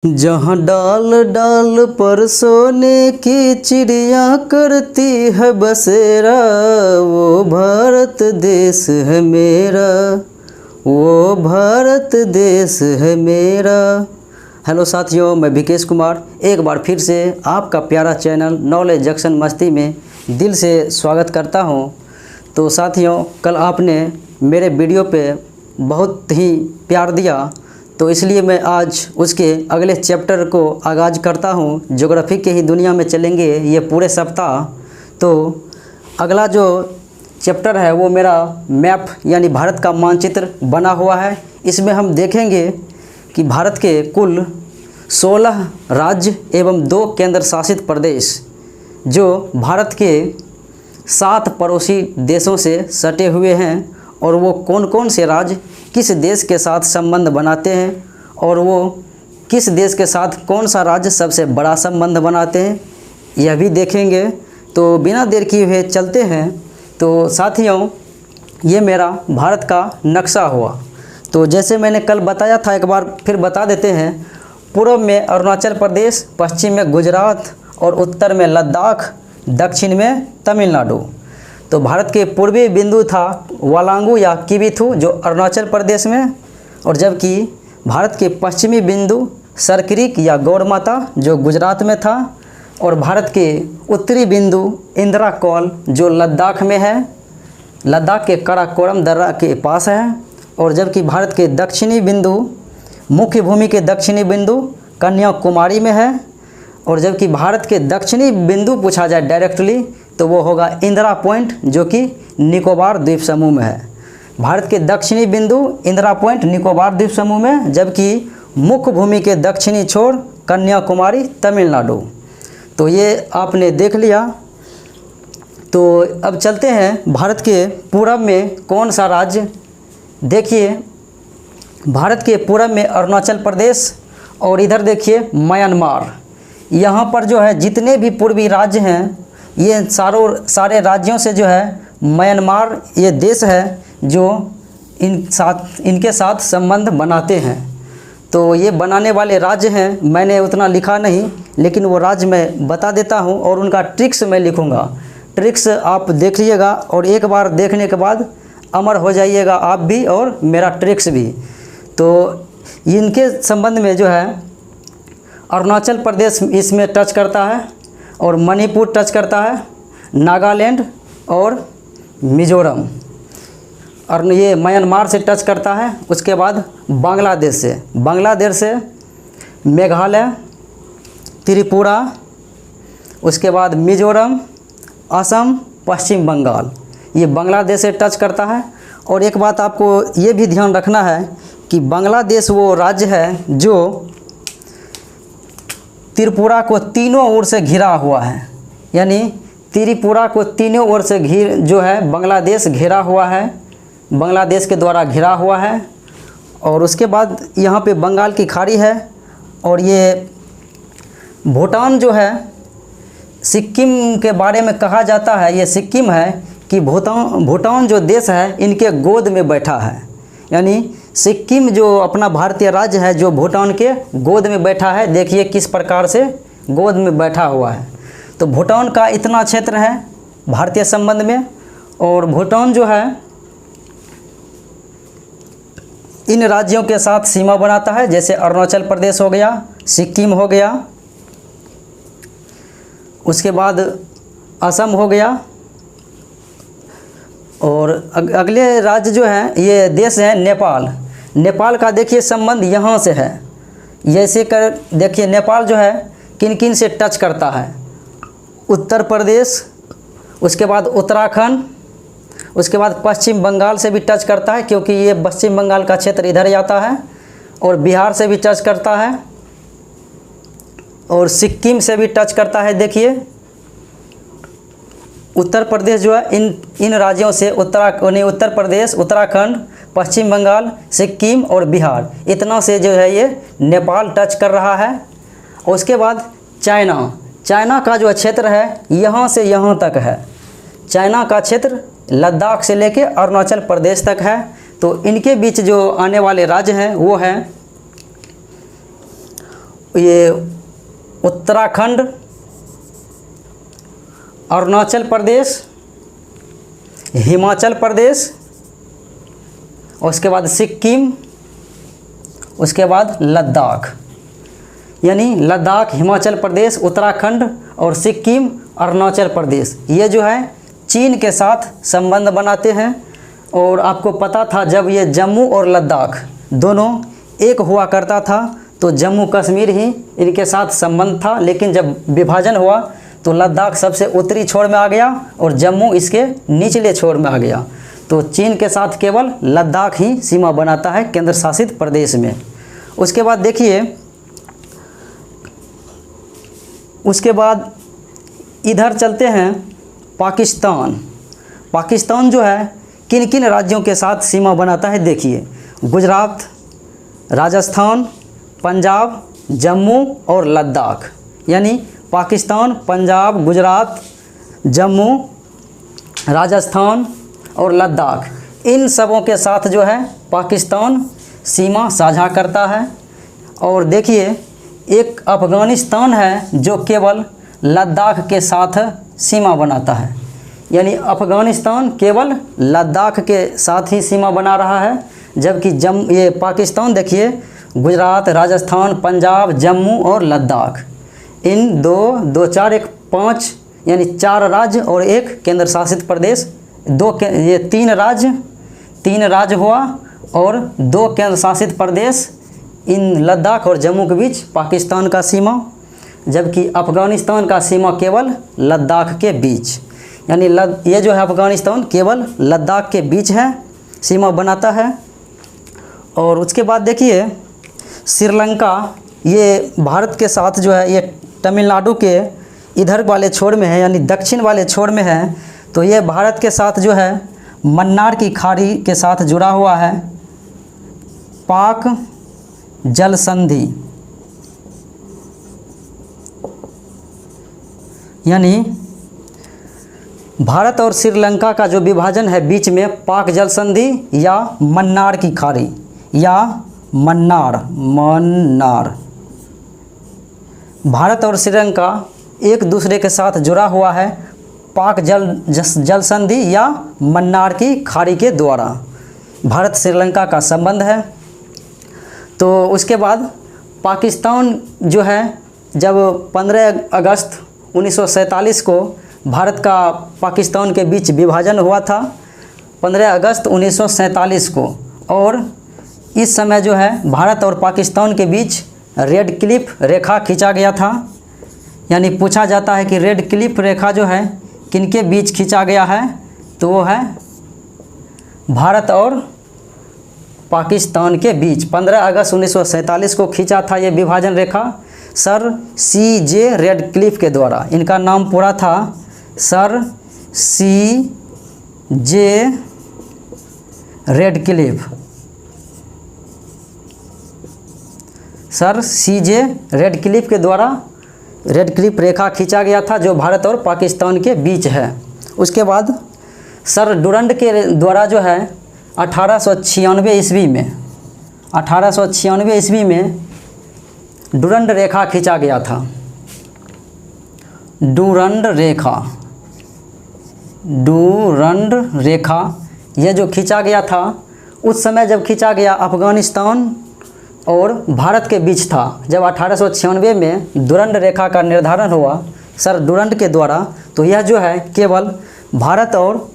जहाँ डाल डाल पर सोने की चिड़िया करती है बसेरा, वो भारत देश है मेरा, वो भारत देश है मेरा। हेलो साथियों, मैं विकेश कुमार एक बार फिर से आपका प्यारा चैनल नॉलेज जंक्शन मस्ती में दिल से स्वागत करता हूं। तो साथियों, कल आपने मेरे वीडियो पे बहुत ही प्यार दिया, तो इसलिए मैं आज उसके अगले चैप्टर को आगाज़ करता हूं। ज्योग्राफी के ही दुनिया में चलेंगे ये पूरे सप्ताह। तो अगला जो चैप्टर है वो मेरा मैप यानी भारत का मानचित्र बना हुआ है। इसमें हम देखेंगे कि भारत के कुल 16 राज्य एवं 2 केंद्र शासित प्रदेश जो भारत के 7 पड़ोसी देशों से सटे हुए हैं, और वो कौन कौन से राज्य किस देश के साथ संबंध बनाते हैं और वो किस देश के साथ कौन सा राज्य सबसे बड़ा संबंध बनाते हैं, यह भी देखेंगे। तो बिना देर किए हुए चलते हैं। तो साथियों, ये मेरा भारत का नक्शा हुआ। तो जैसे मैंने कल बताया था, एक बार फिर बता देते हैं। पूर्व में अरुणाचल प्रदेश, पश्चिम में गुजरात और उत्तर में लद्दाख, दक्षिण में तमिलनाडु। तो भारत के पूर्वी बिंदु था वालांगू या किबिथु जो अरुणाचल प्रदेश में, और जबकि भारत के पश्चिमी बिंदु सरक्रिक या गौरमाता जो गुजरात में था, और भारत के उत्तरी बिंदु इंदिरा कौल जो लद्दाख में है, लद्दाख के काराकोरम दर्रा के पास है। और जबकि भारत के दक्षिणी बिंदु, मुख्य भूमि के दक्षिणी बिंदु कन्याकुमारी में है। और जबकि भारत के दक्षिणी बिंदु पूछा जाए डायरेक्टली तो वो होगा इंदिरा पॉइंट जो कि निकोबार द्वीप समूह में है। भारत के दक्षिणी बिंदु इंदिरा पॉइंट निकोबार द्वीप समूह में, जबकि मुख्य भूमि के दक्षिणी छोर कन्याकुमारी तमिलनाडु। तो ये आपने देख लिया। तो अब चलते हैं भारत के पूरब में कौन सा राज्य। देखिए, भारत के पूरब में अरुणाचल प्रदेश, और इधर देखिए म्यांमार। यहाँ पर जो है जितने भी पूर्वी राज्य हैं, ये सारे राज्यों से जो है म्यांमार ये देश है जो इनके साथ संबंध बनाते हैं। तो ये बनाने वाले राज्य हैं, मैंने उतना लिखा नहीं, लेकिन वो राज्य मैं बता देता हूँ और उनका ट्रिक्स मैं लिखूँगा। ट्रिक्स आप देखिएगा और एक बार देखने के बाद अमर हो जाइएगा आप भी और मेरा ट्रिक्स भी। तो इनके संबंध में जो है अरुणाचल प्रदेश इसमें टच करता है, और मणिपुर टच करता है, नागालैंड और मिज़ोरम, और ये म्यांमार से टच करता है। उसके बाद बांग्लादेश से मेघालय, त्रिपुरा, उसके बाद मिज़ोरम, असम, पश्चिम बंगाल, ये बांग्लादेश से टच करता है। और एक बात आपको ये भी ध्यान रखना है कि बांग्लादेश वो राज्य है जो त्रिपुरा को तीनों ओर से घिरा हुआ है, यानी त्रिपुरा को तीनों ओर से जो है बांग्लादेश घिरा हुआ है, बांग्लादेश के द्वारा घिरा हुआ है। और उसके बाद यहाँ पे बंगाल की खाड़ी है, और ये भूटान जो है, सिक्किम के बारे में कहा जाता है, ये सिक्किम है कि भूटान जो देश है इनके गोद में बैठा है, यानी सिक्किम जो अपना भारतीय राज्य है जो भूटान के गोद में बैठा है। देखिए किस प्रकार से गोद में बैठा हुआ है। तो भूटान का इतना क्षेत्र है भारतीय संबंध में, और भूटान जो है इन राज्यों के साथ सीमा बनाता है, जैसे अरुणाचल प्रदेश हो गया, सिक्किम हो गया, उसके बाद असम हो गया, और अगले राज्य जो है ये देश है नेपाल का देखिए संबंध यहाँ से है। जैसे कर देखिए नेपाल जो है किन किन से टच करता है, उत्तर प्रदेश, उसके बाद उत्तराखंड, उसके बाद पश्चिम बंगाल से भी टच करता है क्योंकि ये पश्चिम बंगाल का क्षेत्र इधर ही आता है, और बिहार से भी टच करता है, और सिक्किम से भी टच करता है। देखिए उत्तर प्रदेश जो है इन राज्यों से उत्तर प्रदेश, उत्तराखंड, पश्चिम बंगाल, सिक्किम और बिहार, इतना से जो है ये नेपाल टच कर रहा है। और उसके बाद चाइना का जो क्षेत्र है यहाँ से यहाँ तक है। चाइना का क्षेत्र लद्दाख से लेके अरुणाचल प्रदेश तक है। तो इनके बीच जो आने वाले राज्य हैं वो हैं ये उत्तराखंड, अरुणाचल प्रदेश, हिमाचल प्रदेश, और उसके बाद सिक्किम, उसके बाद लद्दाख। यानी लद्दाख, हिमाचल प्रदेश, उत्तराखंड और सिक्किम, अरुणाचल प्रदेश, ये जो है चीन के साथ संबंध बनाते हैं। और आपको पता था जब ये जम्मू और लद्दाख दोनों एक हुआ करता था तो जम्मू कश्मीर ही इनके साथ संबंध था, लेकिन जब विभाजन हुआ तो लद्दाख सबसे उत्तरी छोर में आ गया और जम्मू इसके निचले छोर में आ गया। तो चीन के साथ केवल लद्दाख ही सीमा बनाता है केंद्र शासित प्रदेश में। उसके बाद देखिए, उसके बाद इधर चलते हैं पाकिस्तान। पाकिस्तान जो है किन किन राज्यों के साथ सीमा बनाता है देखिए, गुजरात, राजस्थान, पंजाब, जम्मू और लद्दाख। यानी पाकिस्तान पंजाब, गुजरात, जम्मू, राजस्थान और लद्दाख, इन सबों के साथ जो है पाकिस्तान सीमा साझा करता है। और देखिए एक अफ़गानिस्तान है जो केवल लद्दाख के साथ सीमा बनाता है। यानी अफ़गानिस्तान केवल लद्दाख के साथ ही सीमा बना रहा है, जबकि ये पाकिस्तान देखिए गुजरात, राजस्थान, पंजाब, जम्मू और लद्दाख, इन दो चार एक 5 यानी 4 राज्य और एक केंद्र शासित प्रदेश, ये 3 राज्य हुआ और 2 केंद्र शासित प्रदेश, इन लद्दाख और जम्मू के बीच पाकिस्तान का सीमा, जबकि अफ़गानिस्तान का सीमा केवल लद्दाख के बीच। यानी ये जो है अफ़गानिस्तान केवल लद्दाख के बीच है, सीमा बनाता है। और उसके बाद देखिए श्रीलंका, ये भारत के साथ जो है ये तमिलनाडु के इधर वाले छोर में है, यानी दक्षिण वाले छोर में है। तो ये भारत के साथ जो है मन्नार की खाड़ी के साथ जुड़ा हुआ है। पाक जल संधि, यानी भारत और श्रीलंका का जो विभाजन है बीच में पाक जल संधि या मन्नार की खाड़ी या मन्नार। भारत और श्रीलंका एक दूसरे के साथ जुड़ा हुआ है पाक जल संधि या मन्नार की खाड़ी के द्वारा भारत श्रीलंका का संबंध है। तो उसके बाद पाकिस्तान जो है जब 15 अगस्त 1947 को भारत का पाकिस्तान के बीच विभाजन हुआ था, 15 अगस्त 1947 को, और इस समय जो है भारत और पाकिस्तान के बीच रेड क्लिफ रेखा खींचा गया था। यानी पूछा जाता है कि रेड क्लिफ रेखा जो है किनके बीच खींचा गया है, तो वो है भारत और पाकिस्तान के बीच। 15 अगस्त 1947 को खींचा था ये विभाजन रेखा सर C.J. रेडक्लिफ के द्वारा। इनका नाम पूरा था sir C.J. Radcliffe. Sir C.J. Radcliffe के द्वारा रेडक्लिफ रेखा खींचा गया था जो भारत और पाकिस्तान के बीच है। उसके बाद सर डुरंड के द्वारा जो है 1896 ईस्वी में डुरंड रेखा खींचा गया था। डुरंड रेखा ये जो खींचा गया था, उस समय जब खींचा गया अफ़गानिस्तान और भारत के बीच था। जब 1896 में डुरंड रेखा का निर्धारण हुआ सर डुरंड के द्वारा, तो यह जो है केवल भारत और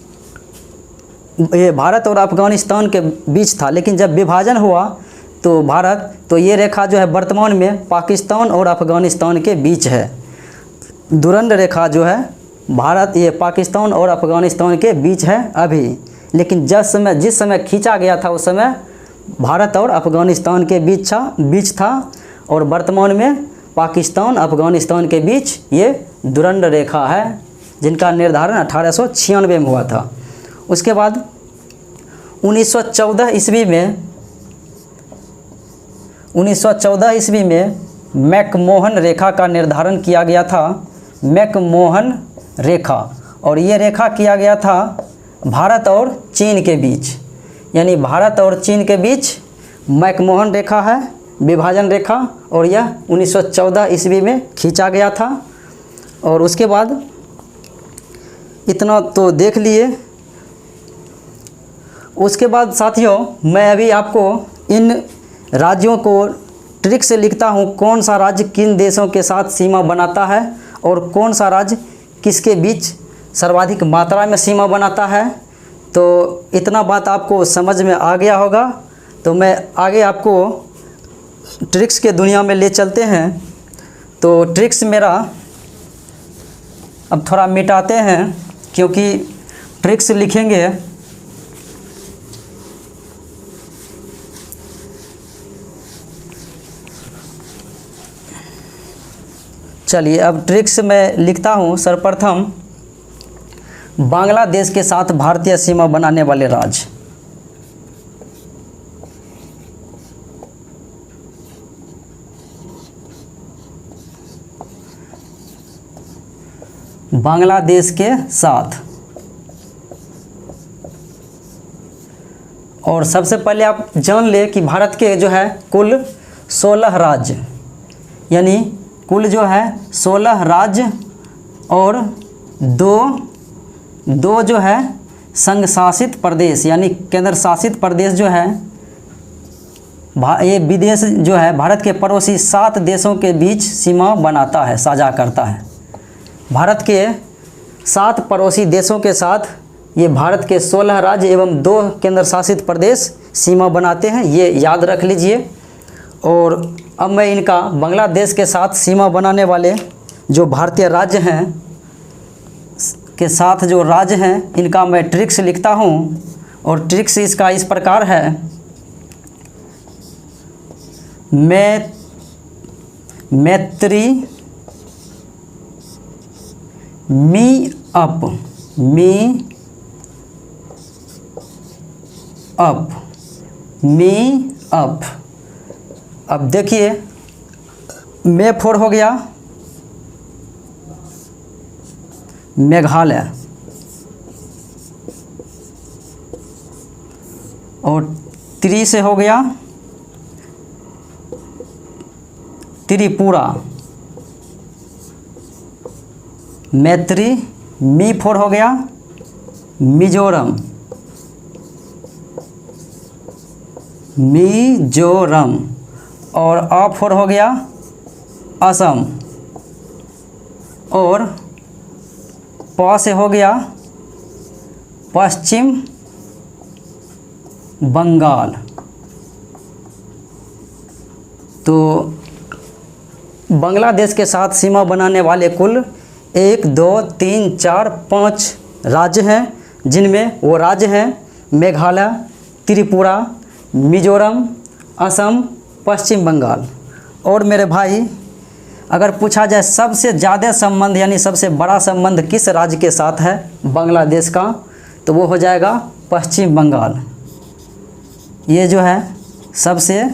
अफ़गानिस्तान के बीच था। लेकिन जब विभाजन हुआ तो ये रेखा जो है वर्तमान में पाकिस्तान और अफ़गानिस्तान के बीच है। डुरंड रेखा जो है ये पाकिस्तान और अफ़गानिस्तान के बीच है अभी। लेकिन जिस समय खींचा गया था उस समय भारत और अफ़गानिस्तान के बीच था और वर्तमान में पाकिस्तान अफ़गानिस्तान के बीच ये डुरंड रेखा है जिनका निर्धारण 1896 में हुआ था। उसके बाद 1914 ईस्वी में मैकमोहन रेखा का निर्धारण किया गया था। मैकमोहन रेखा, और ये रेखा किया गया था भारत और चीन के बीच। यानी भारत और चीन के बीच मैकमोहन रेखा है विभाजन रेखा, और यह 1914 ईस्वी में खींचा गया था। और उसके बाद इतना तो देख लिए। उसके बाद साथियों मैं अभी आपको इन राज्यों को ट्रिक से लिखता हूँ, कौन सा राज्य किन देशों के साथ सीमा बनाता है और कौन सा राज्य किसके बीच सर्वाधिक मात्रा में सीमा बनाता है। तो इतना बात आपको समझ में आ गया होगा। तो मैं आगे आपको ट्रिक्स के दुनिया में ले चलते हैं। तो ट्रिक्स मेरा अब थोड़ा मिटाते हैं, क्योंकि ट्रिक्स लिखेंगे चलिए अब ट्रिक्स में लिखता हूँ। सर्वप्रथम बांग्लादेश के साथ भारतीय सीमा बनाने वाले राज्य। बांग्लादेश के साथ। और सबसे पहले आप जान ले कि भारत के जो है कुल 16 राज्य, यानी कुल जो है 16 राज्य और दो जो है संघ शासित प्रदेश यानी केंद्र शासित प्रदेश जो है, ये विदेश जो है भारत के पड़ोसी 7 देशों के बीच सीमा बनाता है, साझा करता है। भारत के 7 पड़ोसी देशों के साथ ये भारत के 16 राज्य एवं 2 केंद्र शासित प्रदेश सीमा बनाते हैं, ये याद रख लीजिए। और अब मैं इनका बांग्लादेश के साथ सीमा बनाने वाले जो भारतीय राज्य हैं के साथ जो राज्य हैं, इनका मैं ट्रिक्स लिखता हूँ। और ट्रिक्स इसका इस प्रकार है। मैत्री मी अप अब देखिए मे फोर हो गया मेघालय, और त्रि से हो गया त्रिपुरा, मैत्री मी फोर हो गया मिजोरम, और आ फोर हो गया असम, और प से हो गया पश्चिम बंगाल। तो बांग्लादेश के साथ सीमा बनाने वाले कुल 1 2 3 4 5 राज्य हैं, जिनमें वो राज्य हैं मेघालय, त्रिपुरा, मिजोरम, असम, पश्चिम बंगाल। और मेरे भाई अगर पूछा जाए सबसे ज़्यादा संबंध यानी सबसे बड़ा संबंध किस राज्य के साथ है बांग्लादेश का, तो वो हो जाएगा पश्चिम बंगाल। ये जो है सबसे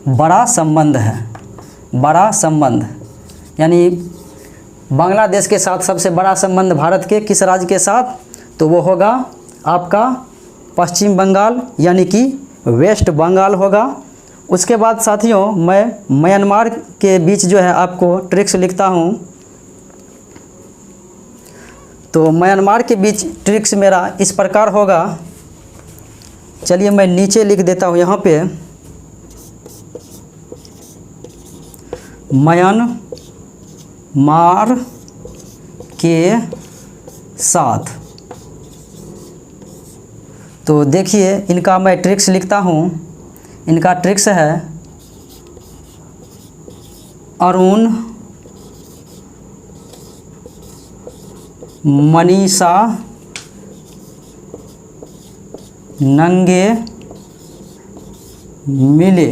बड़ा संबंध है, बड़ा संबंध यानी बांग्लादेश के साथ सबसे बड़ा संबंध भारत के किस राज्य के साथ, तो वो होगा आपका पश्चिम बंगाल यानी कि वेस्ट बंगाल होगा। उसके बाद साथियों मैं म्यांमार के बीच जो है आपको ट्रिक्स लिखता हूँ। तो म्यांमार के बीच ट्रिक्स मेरा इस प्रकार होगा। चलिए मैं नीचे लिख देता हूँ यहाँ पे, म्यांमार के साथ। तो देखिए इनका मैं ट्रिक्स लिखता हूँ। इनका ट्रिक्स है अरुण, मनीषा, नंगे मिले।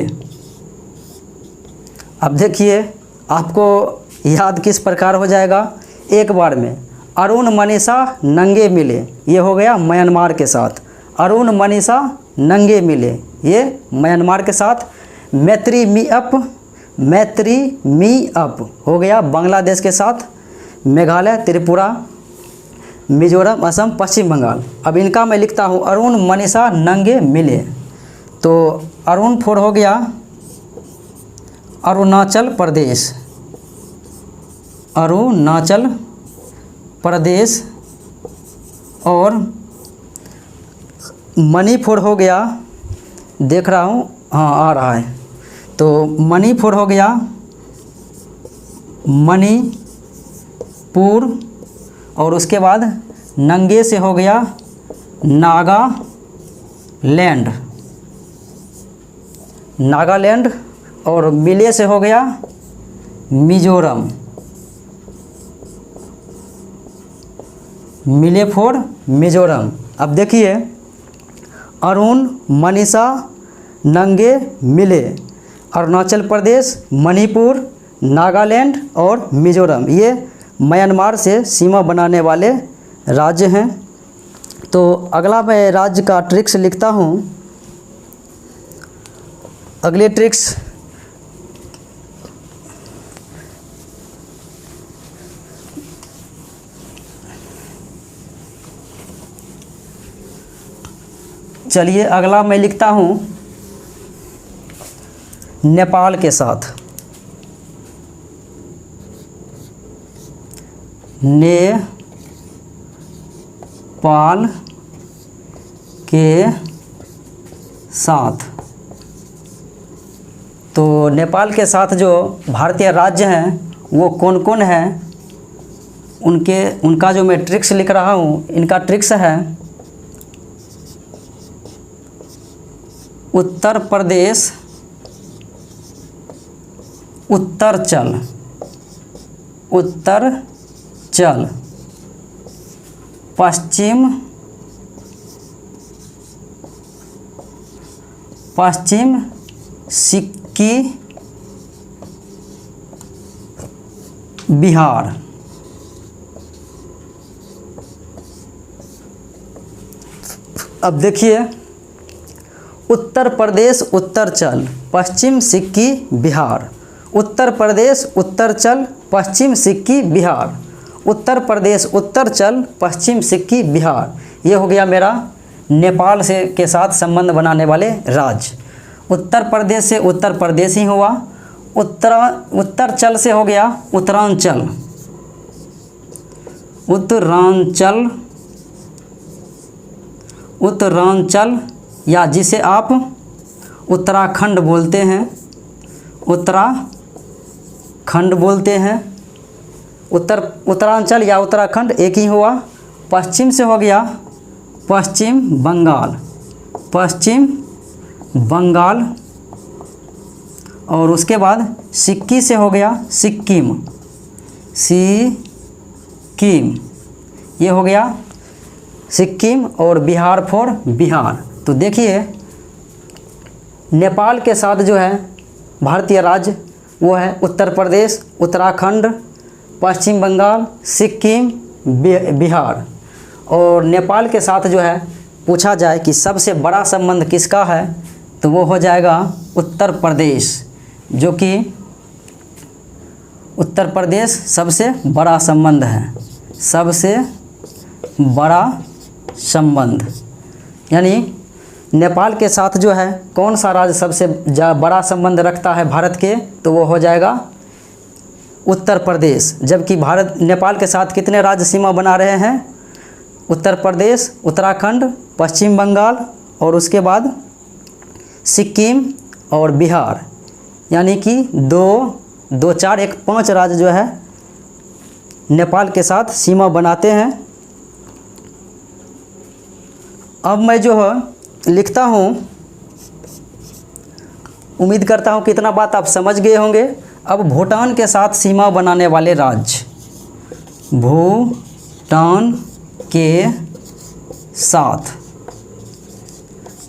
अब देखिए आपको याद किस प्रकार हो जाएगा, एक बार में अरुण मनीषा नंगे मिले, ये हो गया म्यांमार के साथ। अरुण मनीषा नंगे मिले, ये म्यांमार के साथ। मैत्री मी अप हो गया बांग्लादेश के साथ, मेघालय, त्रिपुरा, मिजोरम, असम, पश्चिम बंगाल। अब इनका मैं लिखता हूँ अरुण मनीषा नंगे मिले। तो अरुण फोर हो गया अरुणाचल प्रदेश, अरुणाचल प्रदेश। और मणिपुर हो गया, देख रहा हूँ, हाँ आ रहा है। तो मणिपुर हो गया, मणिपुर। और उसके बाद नंगे से हो गया नागालैंड, नागालैंड। और मिले से हो गया मिजोरम, मिले फॉर मिजोरम। अब देखिए, अरुण, मनीषा, नंगे, मिले, अरुणाचल प्रदेश, मणिपुर, नागालैंड और मिजोरम, ये म्यांमार से सीमा बनाने वाले राज्य हैं। तो अगला मैं राज्य का ट्रिक्स लिखता हूँ। अगले ट्रिक्स, चलिए अगला मैं लिखता हूँ नेपाल के साथ, नेपाल के साथ। तो नेपाल के साथ जो भारतीय राज्य हैं वो कौन कौन हैं, उनका जो मैं ट्रिक्स लिख रहा हूँ, इनका ट्रिक्स है उत्तर प्रदेश, उत्तरांचल, उत्तरांचल, पश्चिम सिक्किम, बिहार। अब देखिए, उत्तर प्रदेश उत्तरांचल, पश्चिम सिक्किम, बिहार। उत्तर प्रदेश उत्तरांचल, पश्चिम सिक्किम, बिहार। उत्तर प्रदेश उत्तरांचल, पश्चिम सिक्किम, बिहार। ये हो गया मेरा नेपाल से के साथ संबंध बनाने वाले राज्य। उत्तर प्रदेश से उत्तर प्रदेश ही हुआ, उत्तरांचल से हो गया उत्तरांचल, उत्तरांचल, उत्तरांचल, या जिसे आप उत्तराखंड बोलते हैं, उत्तराखंड बोलते हैं। उत्तरांचल या उत्तराखंड एक ही हुआ। पश्चिम से हो गया पश्चिम बंगाल, पश्चिम बंगाल। और उसके बाद सिक्किम से हो गया सिक्किम, सिक्किम, ये हो गया सिक्किम। और बिहार फॉर बिहार। तो देखिए, नेपाल के साथ जो है भारतीय राज्य वो है उत्तर प्रदेश, उत्तराखंड, पश्चिम बंगाल, सिक्किम, बिहार। और नेपाल के साथ जो है पूछा जाए कि सबसे बड़ा संबंध किसका है, तो वो हो जाएगा उत्तर प्रदेश, जो कि उत्तर प्रदेश सबसे बड़ा संबंध है, सबसे बड़ा संबंध। यानी नेपाल के साथ जो है कौन सा राज्य सबसे बड़ा संबंध रखता है भारत के, तो वो हो जाएगा उत्तर प्रदेश। जबकि भारत नेपाल के साथ कितने राज्य सीमा बना रहे हैं, उत्तर प्रदेश, उत्तराखंड, पश्चिम बंगाल और उसके बाद सिक्किम और बिहार। यानी कि दो चार एक 5 राज्य जो है नेपाल के साथ सीमा बनाते हैं। अब मैं जो है लिखता हूँ, उम्मीद करता हूँ कितना बात आप समझ गए होंगे। अब भूटान के साथ सीमा बनाने वाले राज्य, भूटान के साथ।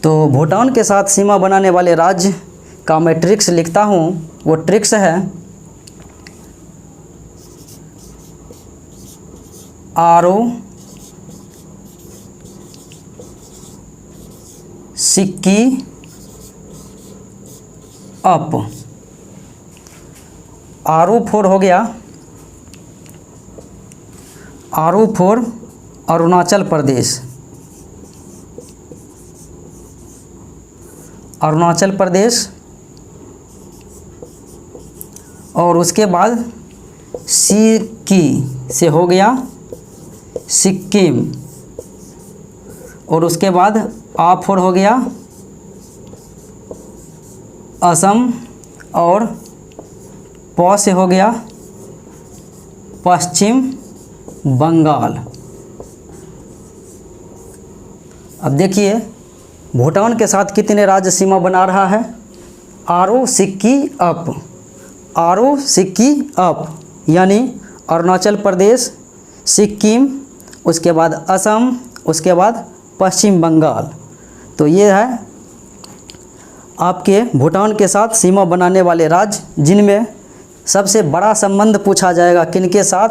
तो भूटान के साथ सीमा बनाने वाले राज्य का मैं ट्रिक्स लिखता हूँ। वो ट्रिक्स है आरो, सिक्की, अप। आरो फोर हो गया, आरो फोर अरुणाचल प्रदेश, अरुणाचल प्रदेश। और उसके बाद सिक्की से हो गया सिक्किम, और उसके बाद आ फोर हो गया असम, और प से हो गया पश्चिम बंगाल। अब देखिए भूटान के साथ कितने राज्य सीमा बना रहा है। आरो सिक्की अप, आरो सिक्की अप यानी अरुणाचल प्रदेश, सिक्किम, उसके बाद असम, उसके बाद पश्चिम बंगाल। तो ये है आपके भूटान के साथ सीमा बनाने वाले राज्य, जिनमें सबसे बड़ा संबंध पूछा जाएगा किनके साथ,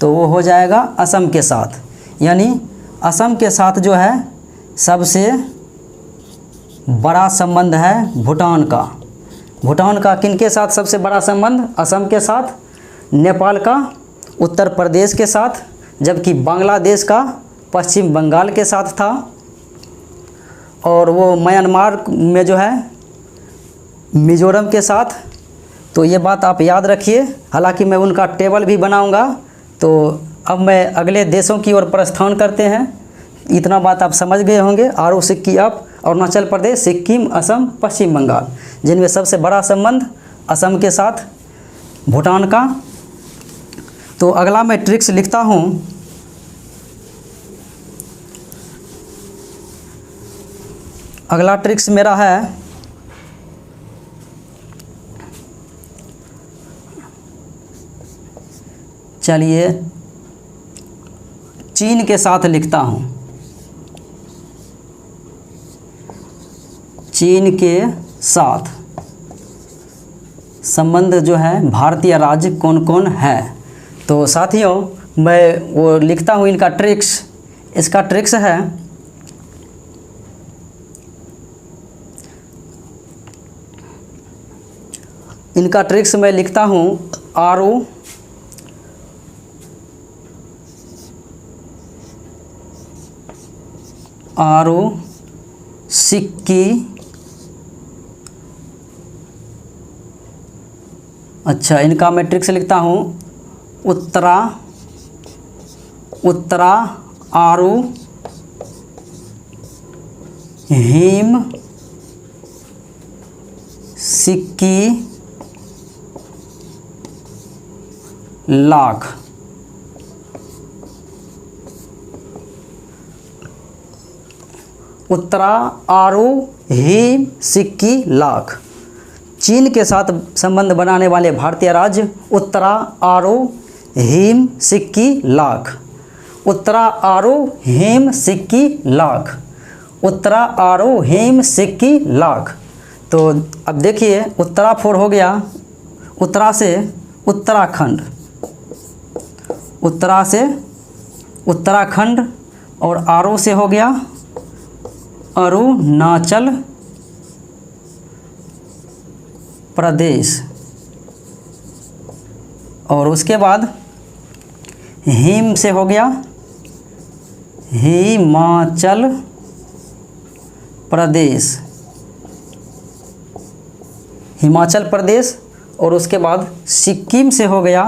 तो वो हो जाएगा असम के साथ। यानी असम के साथ जो है सबसे बड़ा संबंध है भूटान का। भूटान का किनके साथ सबसे बड़ा संबंध, असम के साथ, नेपाल का उत्तर प्रदेश के साथ, जबकि बांग्लादेश का पश्चिम बंगाल के साथ था, और वो म्यांमार में जो है मिजोरम के साथ। तो ये बात आप याद रखिए, हालांकि मैं उनका टेबल भी बनाऊंगा। तो अब मैं अगले देशों की ओर प्रस्थान करते हैं। इतना बात आप समझ गए होंगे। आरो सिक्की अप, अरुणाचल प्रदेश, सिक्किम, असम, पश्चिम बंगाल, जिनमें सबसे बड़ा संबंध असम के साथ भूटान का। तो अगला मैं ट्रिक्स लिखता हूँ। अगला ट्रिक्स मेरा है, चलिए चीन के साथ लिखता हूँ। चीन के साथ संबंध जो है भारतीय राज्य कौन कौन है। तो साथियों मैं वो लिखता हूँ इनका ट्रिक्स। इसका ट्रिक्स है, इनका ट्रिक्स मैं लिखता हूँ आरो सिक्की, अच्छा इनका मैं ट्रिक्स लिखता हूँ उत्तरा आरो हिम सिक्की लाख। उत्तरा आरो हिम सिक्की लाख। चीन के साथ संबंध बनाने वाले भारतीय राज्य उत्तरा आरो हिम सिक्की लाख। उत्तरा आरो हिम सिक्की लाख। उत्तरा आरो हिम सिक्की लाख। तो अब देखिए उत्तरा फोर हो गया, उत्तरा से उत्तराखंड, उत्तरा से उत्तराखंड, और आरो से हो गया अरुणाचल प्रदेश, और उसके बाद हिम से हो गया हिमाचल प्रदेश, हिमाचल प्रदेश, और उसके बाद सिक्किम से हो गया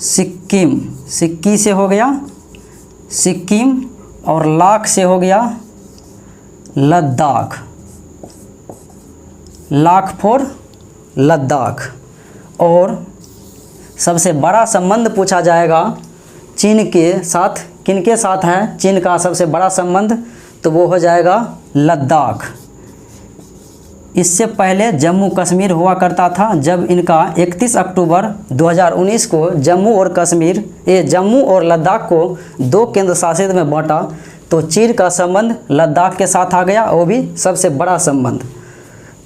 सिक्किम, सिक्की से हो गया सिक्किम, और लाख से हो गया लद्दाख, लाख फॉर लद्दाख। और सबसे बड़ा संबंध पूछा जाएगा चीन के साथ, किनके साथ है चीन का सबसे बड़ा संबंध, तो वो हो जाएगा लद्दाख। इससे पहले जम्मू कश्मीर हुआ करता था। जब इनका 31 अक्टूबर 2019 को जम्मू और लद्दाख को दो केंद्र शासित में बांटा, तो चीन का संबंध लद्दाख के साथ आ गया, वो भी सबसे बड़ा संबंध।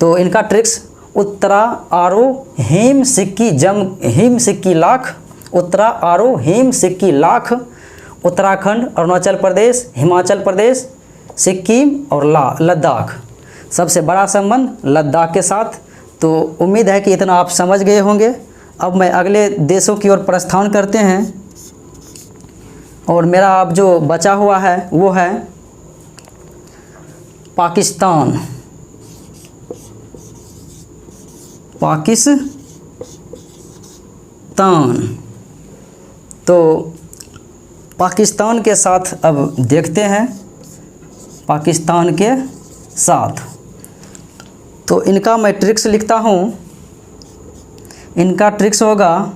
तो इनका ट्रिक्स उत्तरा आरो हिम सिक्की लाख, उत्तरा आरो हिम सिक्की लाख, उत्तराखंड, अरुणाचल प्रदेश, हिमाचल प्रदेश, सिक्किम और लद्दाख। सबसे बड़ा संबंध लद्दाख के साथ। तो उम्मीद है कि इतना आप समझ गए होंगे। अब मैं अगले देशों की ओर प्रस्थान करते हैं, और मेरा अब जो बचा हुआ है वो है पाकिस्तान। पाकिस्तान। तो पाकिस्तान के साथ अब देखते हैं, पाकिस्तान के साथ तो इनका मैं ट्रिक्स लिखता हूँ। इनका ट्रिक्स होगा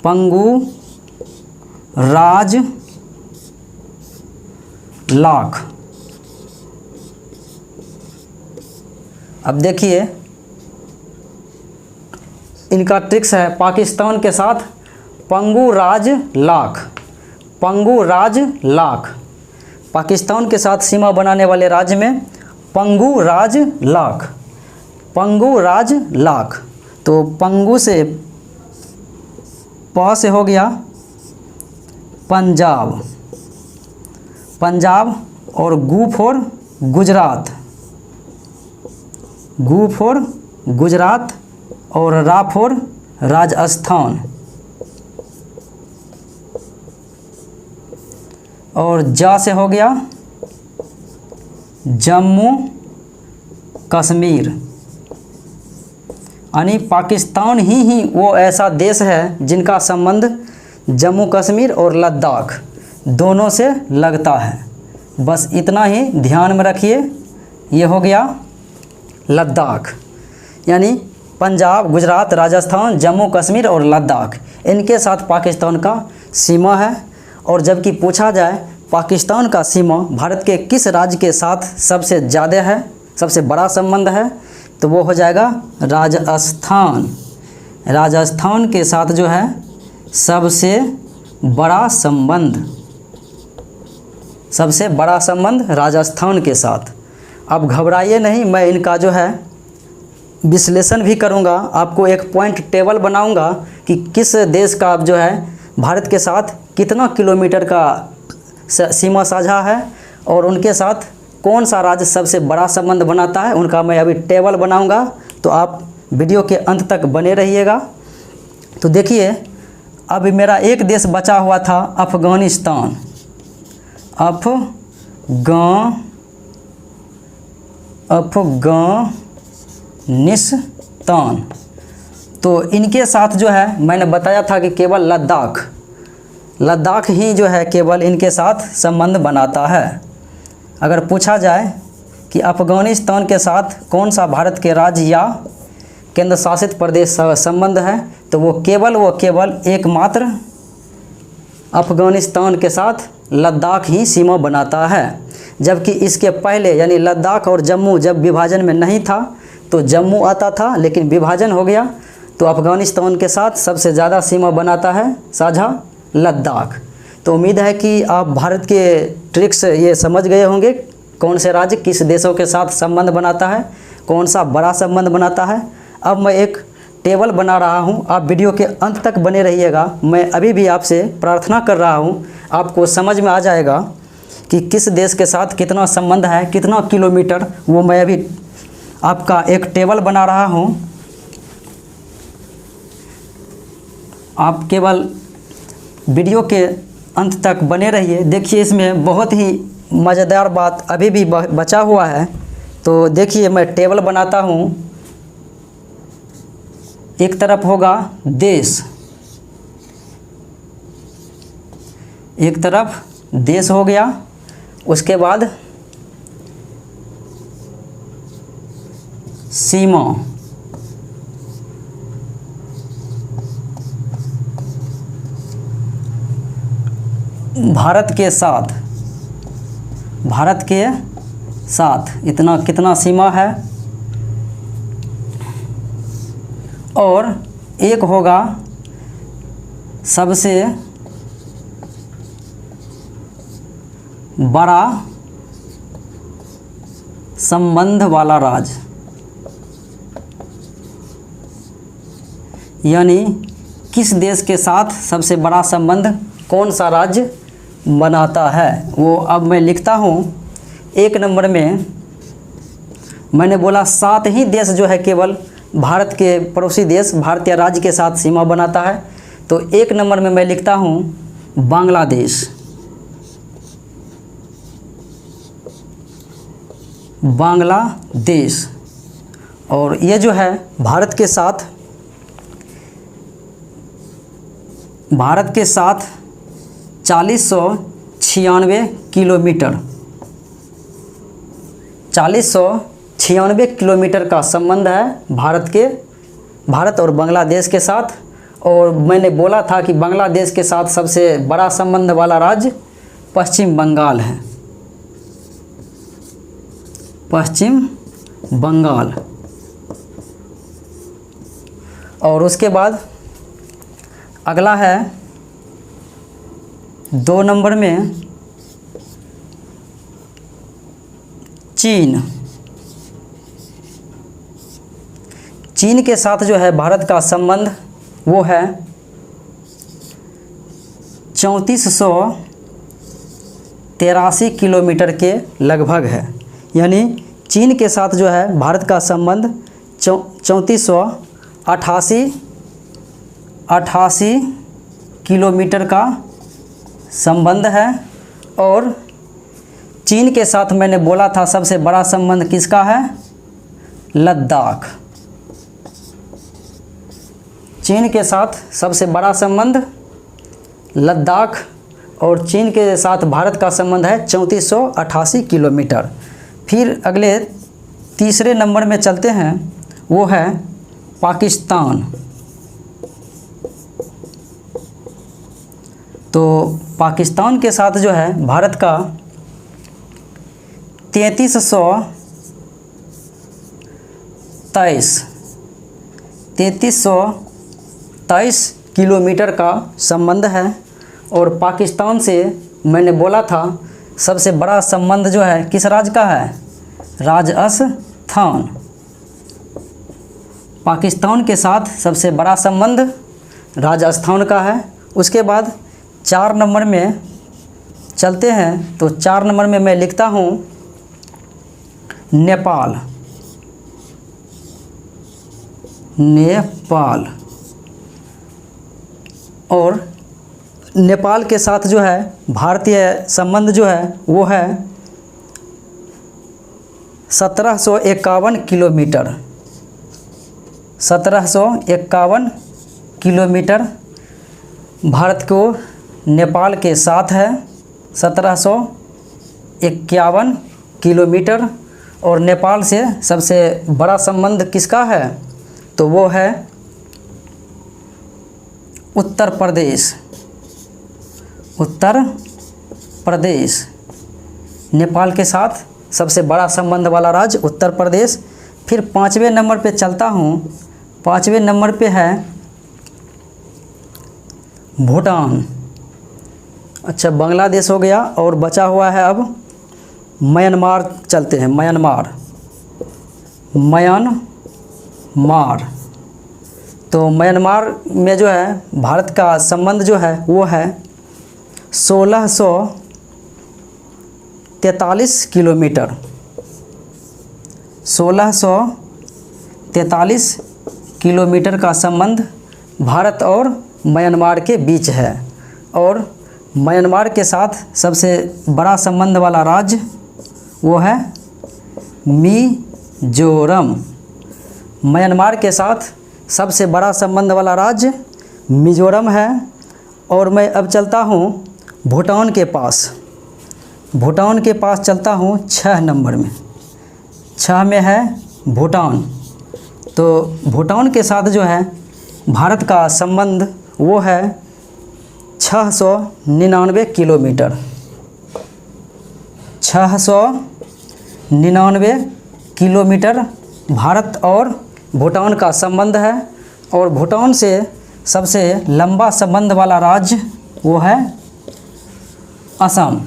पंगू राज लाख। अब देखिए इनका ट्रिक्स है पाकिस्तान के साथ पंगू राज लाख। पंगू राज लाख, पाकिस्तान के साथ सीमा बनाने वाले राज्य में पंगू राज लाख, पंगू राज लाख। तो पंगू से प से हो गया पंजाब, पंजाब, और गू फॉर गुजरात, गू फॉर गुजरात, और रा फॉर राजस्थान, और जा से हो गया जम्मू कश्मीर। यानी पाकिस्तान ही वो ऐसा देश है जिनका संबंध जम्मू कश्मीर और लद्दाख दोनों से लगता है। बस इतना ही ध्यान में रखिए। ये हो गया लद्दाख, यानी पंजाब, गुजरात, राजस्थान, जम्मू कश्मीर और लद्दाख, इनके साथ पाकिस्तान का सीमा है। और जबकि पूछा जाए पाकिस्तान का सीमा भारत के किस राज्य के साथ सबसे ज़्यादा है, सबसे बड़ा संबंध है, तो वो हो जाएगा राजस्थान। राजस्थान के साथ जो है सबसे बड़ा संबंध, सबसे बड़ा संबंध राजस्थान के साथ। अब घबराइए नहीं, मैं इनका जो है विश्लेषण भी करूंगा। आपको एक पॉइंट टेबल बनाऊंगा कि किस देश का अब जो है भारत के साथ कितना किलोमीटर का सीमा साझा है और उनके साथ कौन सा राज्य सबसे बड़ा संबंध बनाता है, उनका मैं अभी टेबल बनाऊंगा। तो आप वीडियो के अंत तक बने रहिएगा। तो देखिए अब मेरा एक देश बचा हुआ था अफ़गानिस्तान, अफ़गानिस्तान। तो इनके साथ जो है मैंने बताया था कि केवल लद्दाख ही जो है केवल इनके साथ संबंध बनाता है। अगर पूछा जाए कि अफ़गानिस्तान के साथ कौन सा भारत के राज्य या केंद्र शासित प्रदेश संबंध है, तो वो केवल एकमात्र अफ़गानिस्तान के साथ लद्दाख ही सीमा बनाता है। जबकि इसके पहले यानी लद्दाख और जम्मू जब विभाजन में नहीं था तो जम्मू आता था, लेकिन विभाजन हो गया तो अफ़गानिस्तान के साथ सबसे ज़्यादा सीमा बनाता है साझा लद्दाख। तो उम्मीद है कि आप भारत के ट्रिक्स ये समझ गए होंगे, कौन से राज्य किस देशों के साथ संबंध बनाता है, कौन सा बड़ा संबंध बनाता है। अब मैं एक टेबल बना रहा हूँ, आप वीडियो के अंत तक बने रहिएगा। मैं अभी भी आपसे प्रार्थना कर रहा हूँ, आपको समझ में आ जाएगा कि किस देश के साथ कितना संबंध है, कितना किलोमीटर। वो मैं अभी आपका एक टेबल बना रहा हूँ, आप केवल वीडियो के अंत तक बने रहिए। देखिए इसमें बहुत ही मज़ेदार बात अभी भी बचा हुआ है। तो देखिए मैं टेबल बनाता हूँ। एक तरफ होगा देश, एक तरफ देश हो गया, उसके बाद सीमा, भारत के साथ इतना कितना सीमा है, और एक होगा सबसे बड़ा संबंध वाला राज्य, यानी किस देश के साथ सबसे बड़ा संबंध कौन सा राज्य बनाता है। वो अब मैं लिखता हूँ। एक नंबर में मैंने बोला 7 ही देश जो है केवल भारत के पड़ोसी देश भारतीय राज्य के साथ सीमा बनाता है। तो एक नंबर में मैं लिखता हूँ बांग्लादेश, बांग्लादेश। और ये जो है भारत के साथ 4096 किलोमीटर 4096 किलोमीटर का संबंध है भारत और बांग्लादेश के साथ। और मैंने बोला था कि बांग्लादेश के साथ सबसे बड़ा संबंध वाला राज्य पश्चिम बंगाल है, पश्चिम बंगाल। और उसके बाद अगला है 2 नंबर में चीन। चीन के साथ जो है भारत का संबंध वो है 3483 किलोमीटर के लगभग है। यानी चीन के साथ जो है भारत का संबंध 3488 किलोमीटर का संबंध है। और चीन के साथ मैंने बोला था सबसे बड़ा संबंध किसका है? लद्दाख। चीन के साथ सबसे बड़ा संबंध लद्दाख और चीन के साथ भारत का संबंध है 3488 किलोमीटर। फिर अगले तीसरे नंबर में चलते हैं, वो है पाकिस्तान। तो पाकिस्तान के साथ जो है भारत का 3323 किलोमीटर का संबंध है। और पाकिस्तान से मैंने बोला था सबसे बड़ा संबंध जो है किस राज्य का है? राजस्थान। पाकिस्तान के साथ सबसे बड़ा संबंध राजस्थान का है। उसके बाद 4 नंबर में चलते हैं। तो 4 नंबर में मैं लिखता हूँ नेपाल। नेपाल। और नेपाल के साथ जो है भारतीय संबंध जो है वो है 1751 किलोमीटर। 1751 किलोमीटर भारत को नेपाल के साथ है, 1751 किलोमीटर। और नेपाल से सबसे बड़ा संबंध किसका है? तो वो है उत्तर प्रदेश। उत्तर प्रदेश नेपाल के साथ सबसे बड़ा संबंध वाला राज्य उत्तर प्रदेश। फिर 5वें नंबर पे चलता हूँ। 5वें नंबर पे है भूटान। अच्छा, बांग्लादेश हो गया और बचा हुआ है अब म्यांमार। चलते हैं म्यांमार। म्यांमार। तो म्यांमार में जो है भारत का संबंध जो है वो है 1643 किलोमीटर। 1643 किलोमीटर का संबंध भारत और म्यांमार के बीच है। और म्यांमार के साथ सबसे बड़ा संबंध वाला राज्य वो है मिजोरम। म्यांमार के साथ सबसे बड़ा संबंध वाला राज्य मिजोरम है। और मैं अब चलता हूँ भूटान के पास। भूटान के पास चलता हूँ 6 नंबर में। 6 में है भूटान। तो भूटान के साथ जो है भारत का संबंध वो है 699 किलोमीटर। 699 किलोमीटर भारत और भूटान का संबंध है। और भूटान से सबसे लंबा संबंध वाला राज्य वो है असम।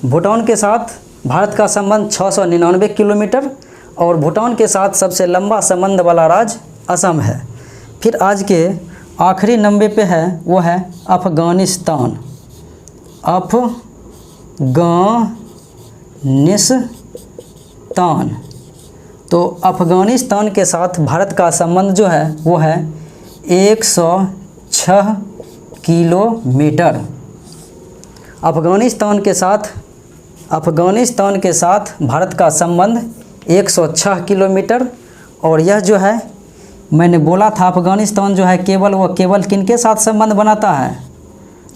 भूटान के साथ भारत का संबंध 699 किलोमीटर और भूटान के साथ सबसे लंबा संबंध वाला राज्य असम है। फिर आज के आखिरी नंबर पे है वो है अफ़गानिस्तान। अफ़गानिस्तान। तो अफ़गानिस्तान के साथ भारत का संबंध जो है वो है 106 किलोमीटर। अफ़गानिस्तान के साथ अफ़गानिस्तान के साथ भारत का संबंध 106 किलोमीटर। और यह जो है, मैंने बोला था अफ़गानिस्तान जो है केवल किनके साथ संबंध बनाता है?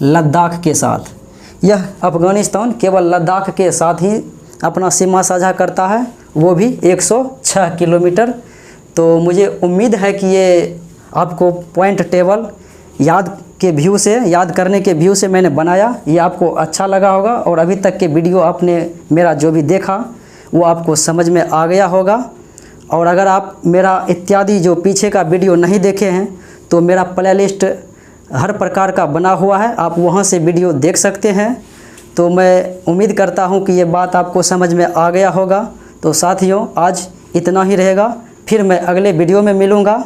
लद्दाख के साथ। यह अफ़गानिस्तान केवल लद्दाख के साथ ही अपना सीमा साझा करता है, वो भी 106 किलोमीटर। तो मुझे उम्मीद है कि ये आपको पॉइंट टेबल याद करने के व्यू से मैंने बनाया, ये आपको अच्छा लगा होगा। और अभी तक के वीडियो आपने मेरा जो भी देखा वो आपको समझ में आ गया होगा। और अगर आप मेरा इत्यादि जो पीछे का वीडियो नहीं देखे हैं तो मेरा प्लेलिस्ट हर प्रकार का बना हुआ है, आप वहां से वीडियो देख सकते हैं। तो मैं उम्मीद करता हूं कि ये बात आपको समझ में आ गया होगा। तो साथियों, आज इतना ही रहेगा, फिर मैं अगले वीडियो में मिलूँगा।